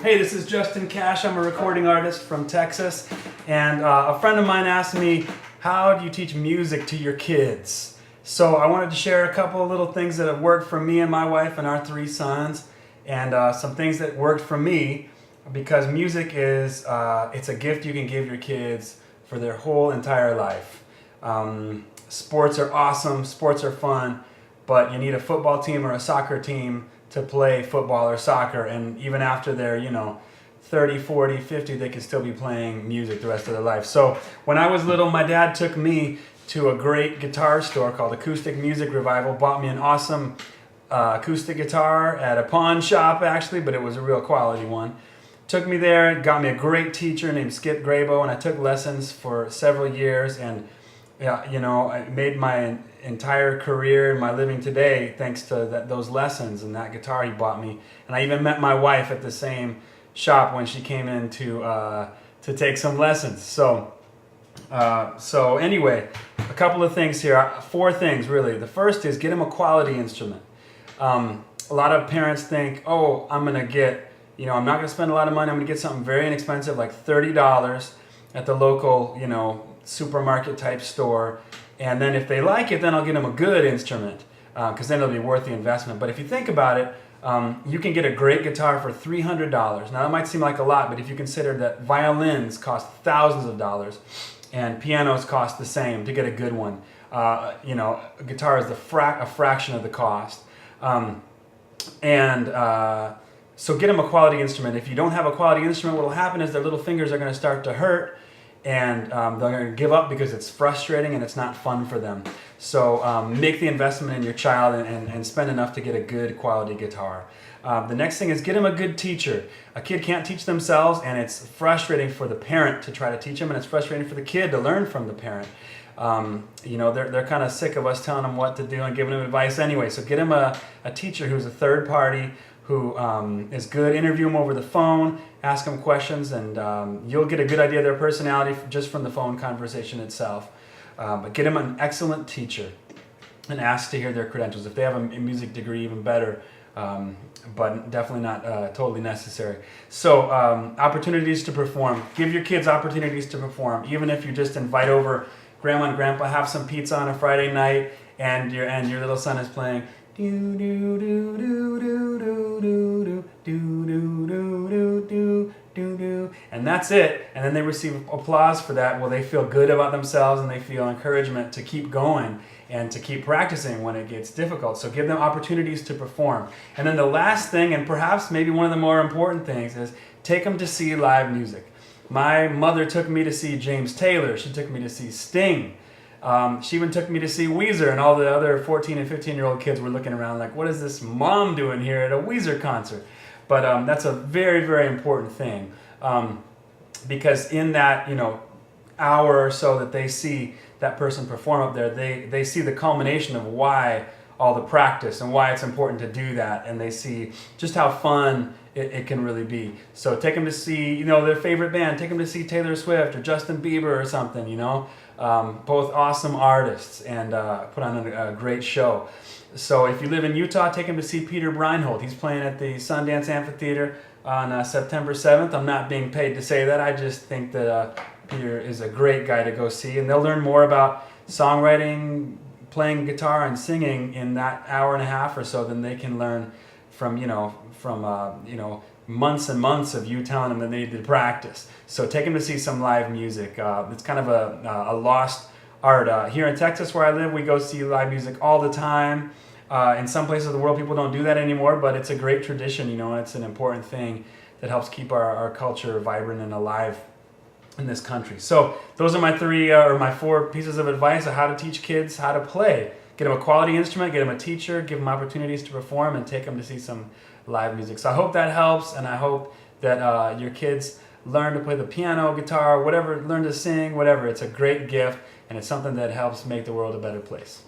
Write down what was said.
Hey, this is Justin Cash. I'm a recording artist from Texas, and a friend of mine asked me, how do you teach music to your kids? So I wanted to share a couple of little things that have worked for me and my wife and our 3 sons, and some things that worked for me, because music is it's a gift you can give your kids for their whole entire life. Sports are awesome, sports are fun, but you need a football team or a soccer team to play football or soccer, and even after they're 30, 40, 50, they can still be playing music the rest of their life. So when I was little, my dad took me to a great guitar store called Acoustic Music Revival, bought me an awesome acoustic guitar at a pawn shop actually, but it was a real quality one. Took me there, got me a great teacher named Skip Grabo, and I took lessons for several years, and I made my entire career and my living today thanks to those lessons and that guitar he bought me. And I even met my wife at the same shop when she came in to take some lessons. So anyway, a couple of things here, 4 things really. The first is get him a quality instrument. A lot of parents think, oh, I'm not going to spend a lot of money. I'm going to get something very inexpensive, like $30 at the local, supermarket type store. And then if they like it, then I'll get them a good instrument, because then it'll be worth the investment. But if you think about it, you can get a great guitar for $300. Now that might seem like a lot, but if you consider that violins cost thousands of dollars and pianos cost the same to get a good one, a guitar is a fraction of the cost. So get them a quality instrument. If you don't have a quality instrument, what will happen is their little fingers are going to start to hurt, and they're going to give up because it's frustrating and it's not fun for them. So make the investment in your child and spend enough to get a good quality guitar. The next thing is get them a good teacher. A kid can't teach themselves, and it's frustrating for the parent to try to teach them, and it's frustrating for the kid to learn from the parent. They're kind of sick of us telling them what to do and giving them advice anyway. So get them a teacher who's a third party, who is good. Interview them over the phone, ask them questions, and you'll get a good idea of their personality just from the phone conversation itself. But get them an excellent teacher and ask to hear their credentials. If they have a music degree, even better, but definitely not totally necessary. So opportunities to perform. Give your kids opportunities to perform. Even if you just invite over grandma and grandpa, have some pizza on a Friday night, and your little son is playing do do do do do do do do do do do do do, and that's it. And then they receive applause for that. Well, they feel good about themselves, and they feel encouragement to keep going and to keep practicing when it gets difficult. So give them opportunities to perform. And then the last thing, and perhaps maybe one of the more important things, is take them to see live music. My mother took me to see James Taylor. She took me to see Sting. She even took me to see Weezer, and all the other 14 and 15-year-old kids were looking around like, what is this mom doing here at a Weezer concert? But that's a very, very important thing, because in that hour or so that they see that person perform up there, they see the culmination of why all the practice and why it's important to do that, and they see just how fun it can really be. So take them to see their favorite band. Take them to see Taylor Swift or Justin Bieber or something. Both awesome artists, and put on a great show. So if you live in Utah, take them to see Peter Breinholt. He's playing at the Sundance Amphitheater on September 7th. I'm not being paid to say that. I just think that Peter is a great guy to go see, and they'll learn more about songwriting, playing guitar, and singing in that hour and a half or so than they can learn from months and months of you telling them that they need to practice. So take them to see some live music. It's kind of a lost art. Here in Texas where I live, we go see live music all the time. In some places of the world, people don't do that anymore, but it's a great tradition, and it's an important thing that helps keep our culture vibrant and alive in this country. So those are my 4 pieces of advice on how to teach kids how to play. Get them a quality instrument, get them a teacher, give them opportunities to perform, and take them to see some live music. So I hope that helps, and I hope that your kids learn to play the piano, guitar, whatever, learn to sing, whatever. It's a great gift, and it's something that helps make the world a better place.